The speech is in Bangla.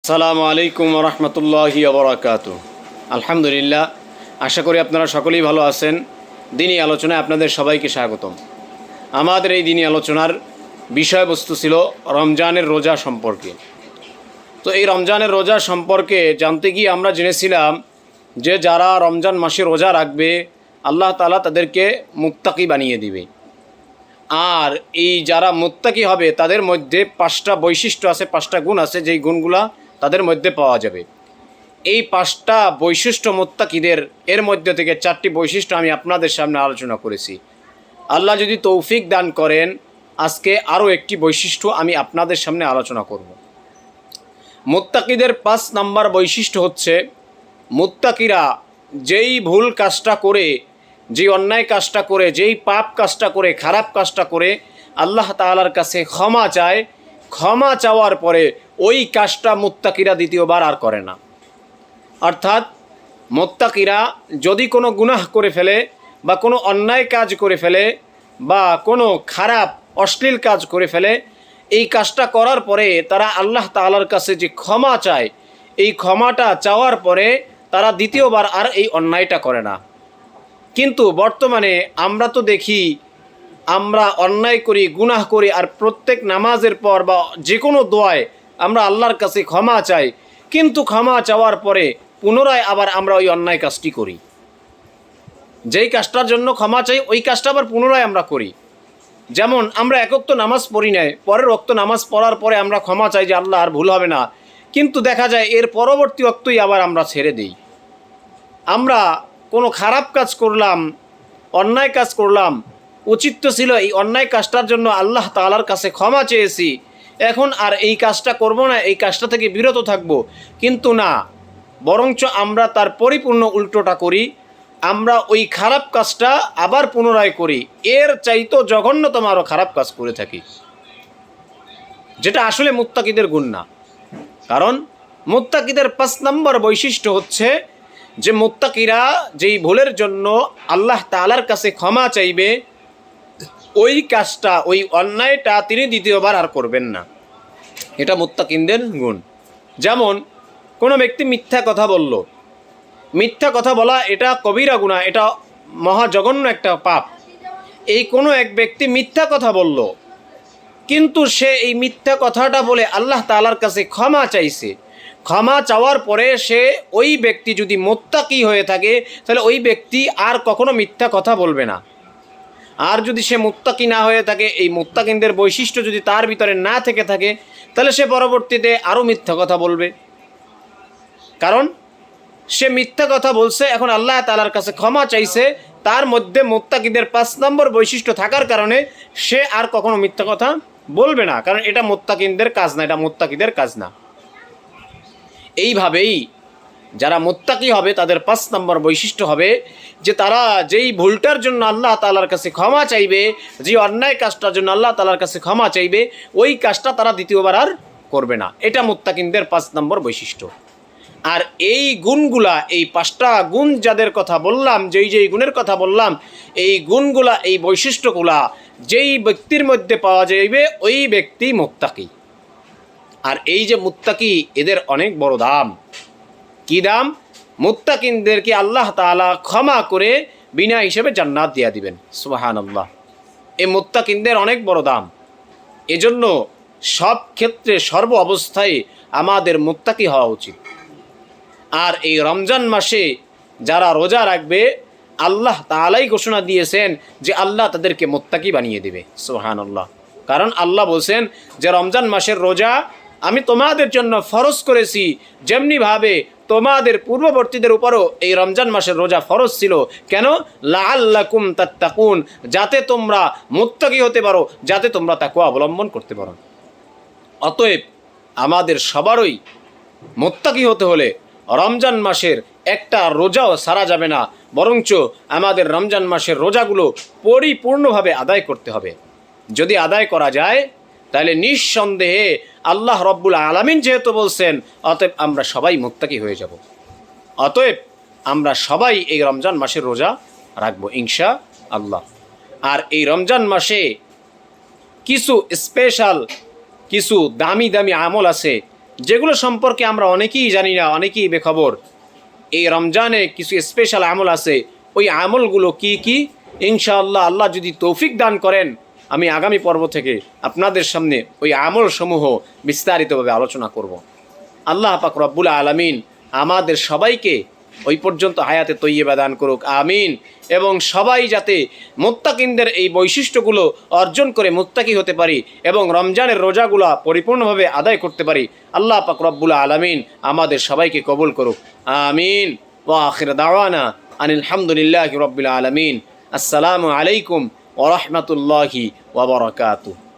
আসসালামু আলাইকুম রহমতুল্লাহি ওবরাকাতু। আলহামদুলিল্লাহ, আশা করি আপনারা সকলেই ভালো আছেন। দিনী আলোচনায় আপনাদের সবাইকে স্বাগতম। আমাদের এই দিনী আলোচনার বিষয়বস্তু ছিল রমজানের রোজা সম্পর্কে। তো এই রমজানের রোজা সম্পর্কে জানতে গিয়ে আমরা জেনেছিলাম যে যারা রমজান মাসে রোজা রাখবে আল্লাহ তাআলা তাদেরকে মুত্তাকি বানিয়ে দিবে। আর এই যারা মুত্তাকি হবে তাদের মধ্যে 5টা বৈশিষ্ট্য আছে, 5টা গুণ আছে, যেই গুণগুলা তাদের মধ্যে পাওয়া যাবে। এই 5টা বৈশিষ্ট্য মুত্তাকিদের, এর মধ্যে থেকে 4টি বৈশিষ্ট্য আমি আপনাদের সামনে আলোচনা করেছি। আল্লাহ যদি তৌফিক দান করেন, আজকে আরও একটি বৈশিষ্ট্য আমি আপনাদের সামনে আলোচনা করব। মুত্তাকিদের 5 নাম্বার বৈশিষ্ট্য হচ্ছে, মুত্তাকিরা যেই ভুল কাজটা করে, যেই অন্যায় কাজটা করে, যেই পাপ কাজটা করে, খারাপ কাজটা করে আল্লাহ তাআলার কাছে ক্ষমা চায়, ক্ষমা চাওয়ার পরে ওই কাজটা মুত্তাকিরা দ্বিতীয়বার আর করে না। অর্থাৎ মুত্তাকিরা যদি কোনো গুনাহ করে ফেলে বা কোনো অন্যায় কাজ করে ফেলে বা কোনো খারাপ অশ্লীল কাজ করে ফেলে, এই কাজটা করার পরে তারা আল্লাহ তাআলার কাছে যে ক্ষমা চায়, এই ক্ষমাটা চাওয়ার পরে তারা দ্বিতীয়বার আর এই অন্যায়টা করে না। কিন্তু বর্তমানে আমরা তো দেখি, আমরা অন্যায় করি, গুনাহ করি, আর প্রত্যেক নামাজের পর বা যে কোনো দোয়ায় আমরা আল্লাহর কাছে ক্ষমা চাই, কিন্তু ক্ষমা চাওয়ার পরে পুনরায় আবার আমরা ওই অন্যায় কাজটি করি। যেই কাজটার জন্য ক্ষমা চাই ওই কাজটা আবার পুনরায় আমরা করি। যেমন আমরা এক ওয়াক্ত নামাজ পড়ি নাই, পরের ওয়াক্ত নামাজ পড়ার পরে আমরা ক্ষমা চাই যে আল্লাহ আর ভুল হবে না, কিন্তু দেখা যায় এর পরবর্তী ওয়াক্তই আবার আমরা ছেড়ে দিই। আমরা কোনো খারাপ কাজ করলাম, অন্যায় কাজ করলাম, উচিত তো ছিল এই অন্যায় কাজটার জন্য আল্লাহ তাআলার কাছে ক্ষমা চেয়েছি, এখন আর এই কাজটা করব না, এই কাজটা থেকে বিরত থাকব, কিন্তু না, বরঞ্চ আমরা তার পরিপূর্ণ উল্টোটা করি। আমরা ওই খারাপ কাজটা আবার পুনরায় করি, এর চাইতেও জঘন্যতম আরও খারাপ কাজ করে থাকি, যেটা আসলে মুত্তাকিদের গুণ না। কারণ মুত্তাকিদের 5 নম্বর বৈশিষ্ট্য হচ্ছে যে মুত্তাকিরা যেই ভুলের জন্য আল্লাহ তাআলার কাছে ক্ষমা চাইবে, ওই কাজটা, ওই অন্যায়টা তিনি দ্বিতীয়বার আর করবেন না। এটা মুত্তাকিদের গুণ। যেমন কোনো ব্যক্তি মিথ্যা কথা বলল, মিথ্যা কথা বলা এটা কবিরা গুনাহ, এটা মহাজঘন্য একটা পাপ। এই কোনো এক ব্যক্তি মিথ্যা কথা বলল, কিন্তু সে এই মিথ্যা কথাটা বলে আল্লাহ তাআলার কাছে ক্ষমা চাইছে, ক্ষমা চাওয়ার পরে সে, ওই ব্যক্তি যদি মুত্তাকি হয়ে থাকে তাহলে ওই ব্যক্তি আর কখনো মিথ্যা কথা বলবে না। আর যদি সে মুত্তাকি না হয়ে থাকে, এই মুত্তাকিনদের বৈশিষ্ট্য যদি তার ভিতরে না থেকে থাকে, তাহলে সে পরবর্তীতে আরও মিথ্যা কথা বলবে। কারণ সে মিথ্যা কথা বলছে, এখন আল্লাহ তাআলার কাছে ক্ষমা চাইছে, তার মধ্যে মুত্তাকিদের 5 নম্বর বৈশিষ্ট্য থাকার কারণে সে আর কখনো মিথ্যা কথা বলবে না, কারণ এটা মুত্তাকিনদের কাজ না, এটা মুত্তাকিদের কাজ না। এইভাবেই যারা মুত্তাকি হবে তাদের 5 নম্বর বৈশিষ্ট্য হবে যে তারা যেই ভুলটার জন্য আল্লাহ তাআলার কাছে ক্ষমা চাইবে, যে অন্যায় কাজটার জন্য আল্লাহ তাআলার কাছে ক্ষমা চাইবে, ওই কাজটা তারা দ্বিতীয়বার আর করবে না। এটা মুত্তাকিনদের 5 নম্বর বৈশিষ্ট্য। আর এই গুণগুলা, এই 5টা গুণ যাদের কথা বললাম, যেই গুণের কথা বললাম, এই গুণগুলা, এই বৈশিষ্ট্যগুলা যেই ব্যক্তির মধ্যে পাওয়া যাইবে ওই ব্যক্তি মুত্তাকি। আর এই যে মুত্তাকি, এদের অনেক বড় দাম। কি দাম? মুত্তাকিনদেরকে আল্লাহ তাআলা ক্ষমা করে বিনা হিসেবে জান্নাত দিয়ে দিবেন। সুবহানাল্লাহ। এই মুত্তাকিনদের অনেক বড় দাম। এজন্য সব ক্ষেত্রে, সর্ব অবস্থায় আমাদের মুত্তাকি হওয়া উচিত। আর এই রমজান মাসে যারা রোজা রাখবে, আল্লাহ তাআলাই ঘোষণা দিয়েছেন যে আল্লাহ তাদেরকে মুত্তাকি বানিয়ে দেবে। সুবহানাল্লাহ। কারণ আল্লাহ বলছেন যে রমজান মাসের রোজা আমি তোমাদের জন্য ফরজ করেছি, যেমনিভাবে তোমাদের পূর্ববর্তীদের উপরও এই রমজান মাসের রোজা ফরজ ছিল। কেন? লাআল্লাকুম তাত্তাকুন, যাতে তোমরা মুত্তাকি হতে পারো, যাতে তোমরা তাকওয়া অবলম্বন করতে পারো। অতএব আমাদের সবারই মুত্তাকি হতে হলে রমজান মাসের একটা রোজাও সারা যাবে না, বরঞ্চ আমাদের রমজান মাসের রোজাগুলো পরিপূর্ণভাবে আদায় করতে হবে। যদি আদায় করা যায় তাহলে নিঃসন্দেহে আল্লাহ রব্বুল আলামিন যেহেতু বলছেন, অতএব আমরা সবাই মুত্তাকি হয়ে যাব। অতএব আমরা সবাই এই রমজান মাসের রোজা রাখবো ইনশাআল্লাহ। আর এই রমজান মাসে কিছু স্পেশাল, কিছু দামি দামি আমল আছে, যেগুলো সম্পর্কে আমরা অনেকেই জানি না, অনেকেই বেখবর। এই রমজানে কিছু স্পেশাল আমল আছে, ওই আমলগুলো কি কি ইনশাআল্লাহ আল্লাহ যদি তৌফিক দান করেন আমি আগামী পর্ব থেকে আপনাদের সামনে ওই আমলসমূহ বিস্তারিতভাবে আলোচনা করব। আল্লাহ পাক রব্বুল আলামিন আমাদের সবাইকে ওই পর্যন্ত হায়াতে তৈয়বা দান করুক, আমিন। এবং সবাই যাতে মুত্তাকিনদের এই বৈশিষ্ট্যগুলো অর্জন করে মুত্তাকি হতে পারি এবং রমজানের রোজাগুলো পরিপূর্ণভাবে আদায় করতে পারি, আল্লাহ পাক রব্বুল আলামিন আমাদের সবাইকে কবুল করুক, আমিন। ওয়া আখির দাওয়ানা আনিল হামদুলিল্লাহি রাব্বিল আলামিন। আসসালামু আলাইকুম ওয়া রাহমাতুল্লাহি ওয়া বারাকাতুহু।